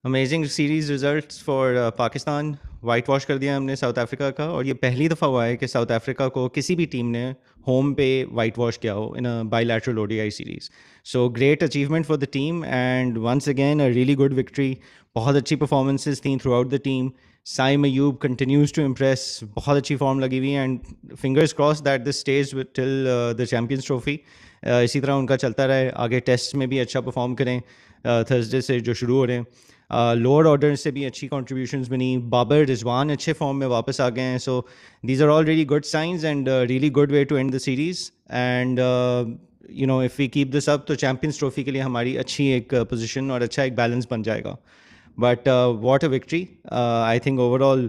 Amazing series results for Pakistan. White wash कर दिया हमने साउथ अफ्रीका का, और ये पहली दफ़ा हुआ है कि साउथ अफ्रीका को किसी भी टीम ने होम पे वाइट वॉश किया हो in a bilateral ODI series. So great achievement for the team and once again a really good victory. बहुत अच्छी परफॉर्मेंसेज थी throughout the team. Saim Ayub continues to impress, बहुत अच्छी फॉर्म लगी हुई है, and fingers cross that this stage till the Champions Trophy. इसी तरह उनका चलता रहे, आगे टेस्ट में भी अच्छा परफॉर्म करें थर्सडे से जो शुरू हो रहे हैं। लोअर ऑर्डर से भी अच्छी कॉन्ट्रीब्यूशंस बनी। बाबर रिजवान अच्छे फॉर्म में वापस आ गए हैं। So these are all really good signs and really good way to end the series. And you know if we keep this up तो चैम्पियंस ट्रॉफी के लिए हमारी अच्छी एक पोजीशन और अच्छा एक बैलेंस बन जाएगा। But what a victory! I think overall,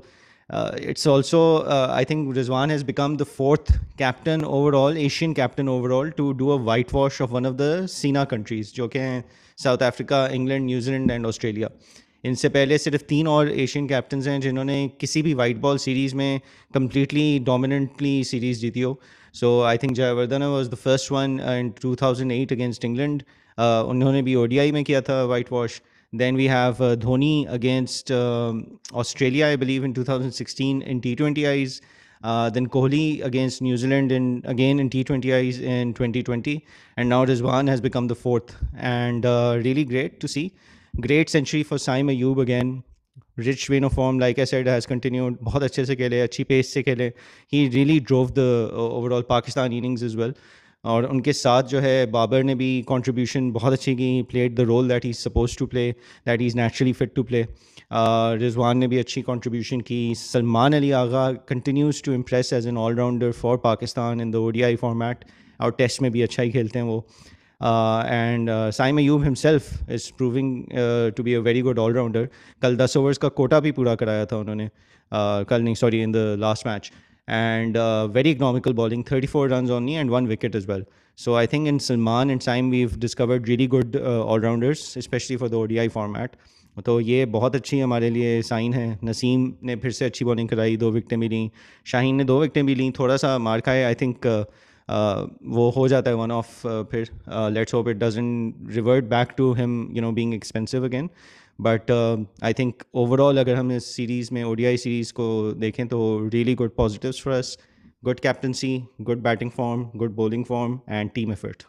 it's also, I think Rizwan has become the fourth captain overall, Asian captain overall, to do a whitewash of one of the SENA countries, जो कि हैं South Africa, England, New Zealand and Australia. इनसे पहले सिर्फ 3 और Asian captains हैं जिन्होंने किसी भी वाइट बॉल सीरीज़ में कम्प्लीटली डोमिनेंटली सीरीज़ जीती हो। So I think Jayawardene was the first one in 2008 against England. उन्होंने भी ओडीआई में किया था white wash. Then we have Dhoni against Australia, I believe, in 2016 in T20Is. Then Kohli against New Zealand again in T20Is in 2020. And now Rizwan has become the fourth. And really great to see. Great century for Saim Ayub again. Rich vein of form, like I said, has continued. बहुत अच्छे से खेले, अच्छी pace से खेले. He really drove the overall Pakistan innings as well. और उनके साथ जो है बाबर ने भी कंट्रीब्यूशन बहुत अच्छी की, played the role that he is suppose to play, that he is naturally fit to play. Rizwan ने भी अच्छी कंट्रीब्यूशन की। Salman Ali Agha continues to impress as an allrounder for Pakistan in the ODI format, और टेस्ट में भी अच्छा ही खेलते हैं वो। And Saim Ayub himself is proving to be a very good allrounder. कल 10 ओवर्स का कोटा भी पूरा कराया था उन्होंने, कल नहीं sorry, in the last match. And very economical bowling, 34 runs only and 1 wicket as well. So I think in Salman and Saim we've discovered really good all-rounders, especially for the ODI format. तो ये बहुत अच्छी हमारे लिए sign है। नसीम ने फिर से अच्छी बॉलिंग कराई, 2 विकेटें भी लीं। शाहीन ने 2 विकेटें भी लीं, थोड़ा सा मार खाए। आई थिंक वो हो जाता है वन ऑफ फिर। Let's hope it doesn't revert back to him being expensive again. But I think overall अगर हम इस सीरीज़ में ओडीआई सीरीज़ को देखें तो really good positives for us. Good captaincy, good batting form, good bowling form and team effort.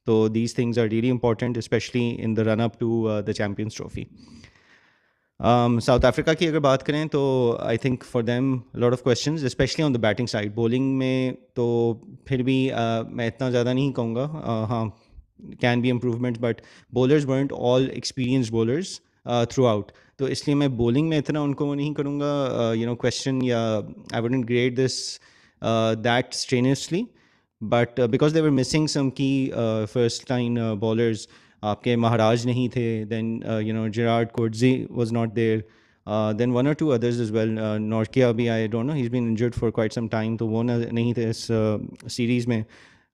तो these things are really important, specially in the run up to the Champions Trophy. South Africa की अगर बात करें तो I think for them lot of questions, specially on the batting side. Bowling में तो फिर भी मैं इतना ज़्यादा नहीं कहूँगा, हाँ can be improvement, but bowlers weren't all experience bowlers through out. तो इसलिए मैं बॉलिंग में इतना उनको नहीं करूँगा question, yeah I wouldn't grade this that strenuously. But because they were missing some key first line bowlers, आपके महाराज नहीं थे, then Gerald Coetzee was not there, then one or two others as well. Nortje भी, I don't know, he is been injured for quite some time, तो वो नहीं थे इस series में।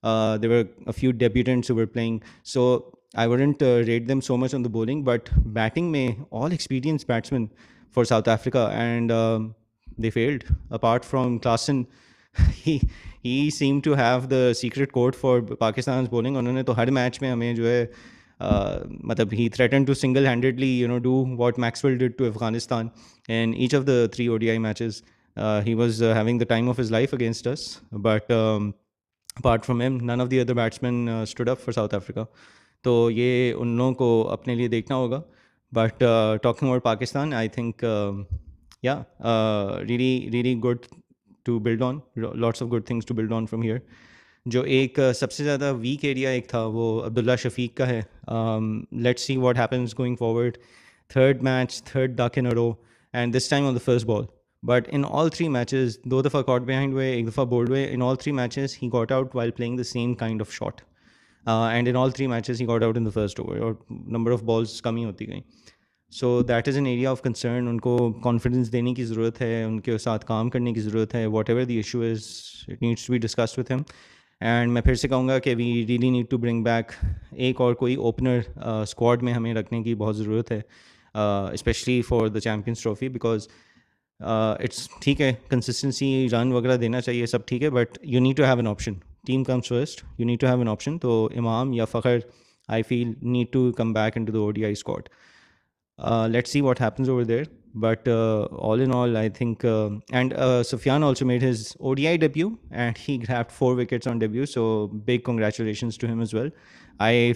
There were a few debutants who were playing, so I wouldn't rate them so much on the bowling, but batting में all experienced batsmen for South Africa, and they failed. Apart from Klaasen, he he seemed to have the secret code for Pakistan's bowling. उन्होंने तो हर match में हमें जो है मतलब he threatened to single-handedly do what Maxwell did to Afghanistan in each of the 3 ODI matches. He was having the time of his life against us, but apart from him, none of the other batsmen stood up for South Africa. तो ये उन लोगों को अपने लिए देखना होगा। But talking about Pakistan, I think yeah really really good to build on, lots of good things to build on from here. जो एक सबसे ज़्यादा वीक एरिया एक था वो अब्दुल्ला शफीक का है। Let's see what happens going forward. Third match, third duck in a row, and this time on the first ball. But in all 3 matches 2 दफ़ा कॉट बिहाइंड हुए, 1 दफ़ा बोल्ड हुए। In all 3 matches he got out while playing the same kind of shot, and in all 3 matches he got out in the first over, और number of balls कम ही होती गई। So that is an area of concern. उनको confidence देने की ज़रूरत है, उनके साथ काम करने की ज़रूरत है। Whatever the issue is, it needs to be discussed with him. And मैं फिर से कहूँगा कि we really need to bring back एक और कोई opener squad में हमें रखने की बहुत ज़रूरत है, especially for the Champions Trophy, because it's ठीक है, कंसिस्टेंसी रन वगैरह देना चाहिए, सब ठीक है, but you need to have an option. Team comes first, you need to have an option. तो इमाम या Fakhar, I feel, need to come back into the ODI squad. Let's see what happens over there. But all in all, I think, and Sufyan also made his ODI debut and he grabbed 4 wickets on debut. So big congratulations to him as well. I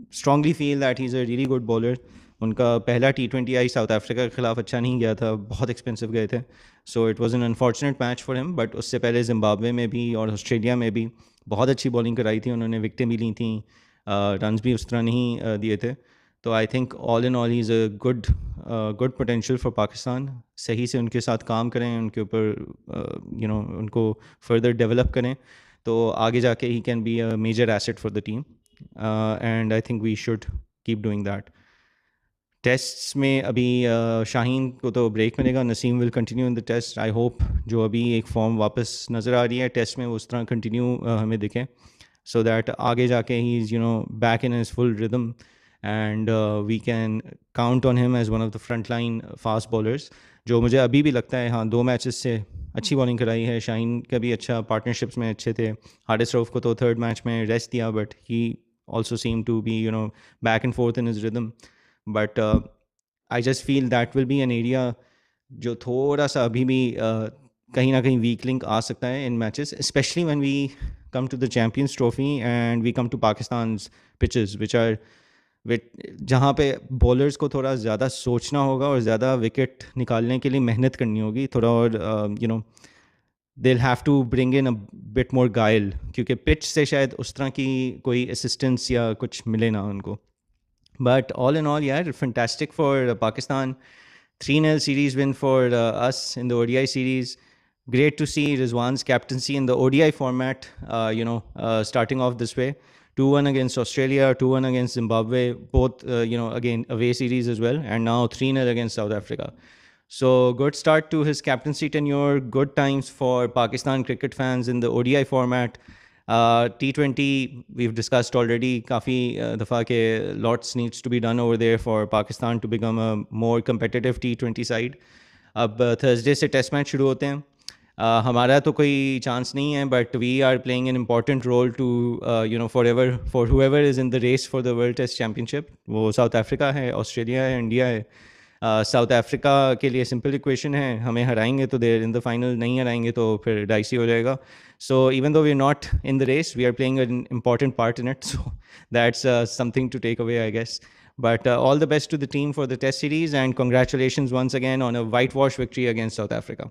strongly feel that he's a really good bowler. उनका पहला T20 आई south Africa के खिलाफ अच्छा नहीं गया था, बहुत expensive गए थे. So it was an unfortunate match for him. But उससे पहले जिम्बाब्वे में भी और ऑस्ट्रेलिया में भी बहुत अच्छी बॉलिंग कराई थी उन्होंने, विकटें भी ली थी, रन्स भी उस तरह नहीं दिए थे. तो I think all in all he is a good potential for Pakistan. सही से उनके साथ काम करें, उनके ऊपर उनको फर्दर डेवलप करें, तो आगे जाके ही can be a major asset for the team. And I think we should keep doing that. Tests में अभी शाहीन को तो ब्रेक मिलेगा, Naseem will continue in the test. I hope जो अभी एक फॉर्म वापस नज़र आ रही है टेस्ट में वो उस तरह कंटिन्यू हमें दिखे, सो दैट आगे जाके ही is back in his full rhythm and we can count on him as one of the front line fast bowlers. जो मुझे अभी भी लगता है, हाँ 2 मैचेस से अच्छी बॉलिंग कराई है. शाहीन का भी अच्छा, पार्टनरशिप्स में अच्छे थे. हारिस रऊफ को तो थर्ड मैच में रेस्ट दिया, but he also seem to be back and forth in his rhythm. But I just feel that will be an area जो थोड़ा सा अभी भी कहीं ना कहीं वीक लिंक आ सकता है in matches, specially when we come to the Champions Trophy and we come to Pakistan pitches which are जहाँ पे बॉलर्स को थोड़ा ज़्यादा सोचना होगा और ज़्यादा विकेट निकालने के लिए मेहनत करनी होगी थोड़ा, और they'll have to bring in a bit more guile, क्योंकि पिच से शायद उस तरह की कोई असिस्टेंस या कुछ मिले ना उनको. But all in all, yeah, fantastic for Pakistan. 3-0 series win for us in the ODI series. Great to see Rizwan's captaincy in the ODI format, starting off this way. 2-1 against Australia, 2-1 against Zimbabwe, both, again, away series as well. And now 3-0 against South Africa. So good start to his captaincy tenure. Good times for Pakistan cricket fans in the ODI format. T20 we've discussed already. काफ़ी दफ़ा के lots needs to be done over there for Pakistan to become a more competitive T20 side. अब Thursday से test match शुरू होते हैं. हमारा तो कोई चांस नहीं है, but we are playing an important role to for whoever is in the race for the World Test Championship. वो साउथ अफ्रीका है, ऑस्ट्रेलिया है, इंडिया है. साउथ अफ्रीका के लिए सिंपल इक्वेशन है, हमें हराएंगे तो देर इन द फाइनल, नहीं हराएंगे तो फिर डाइसी हो जाएगा. So even though we are not in the race, we are playing an important part in it, so that's something to take away, I guess. But all the best to the team for the test series, and congratulations once again on a whitewash victory against South Africa.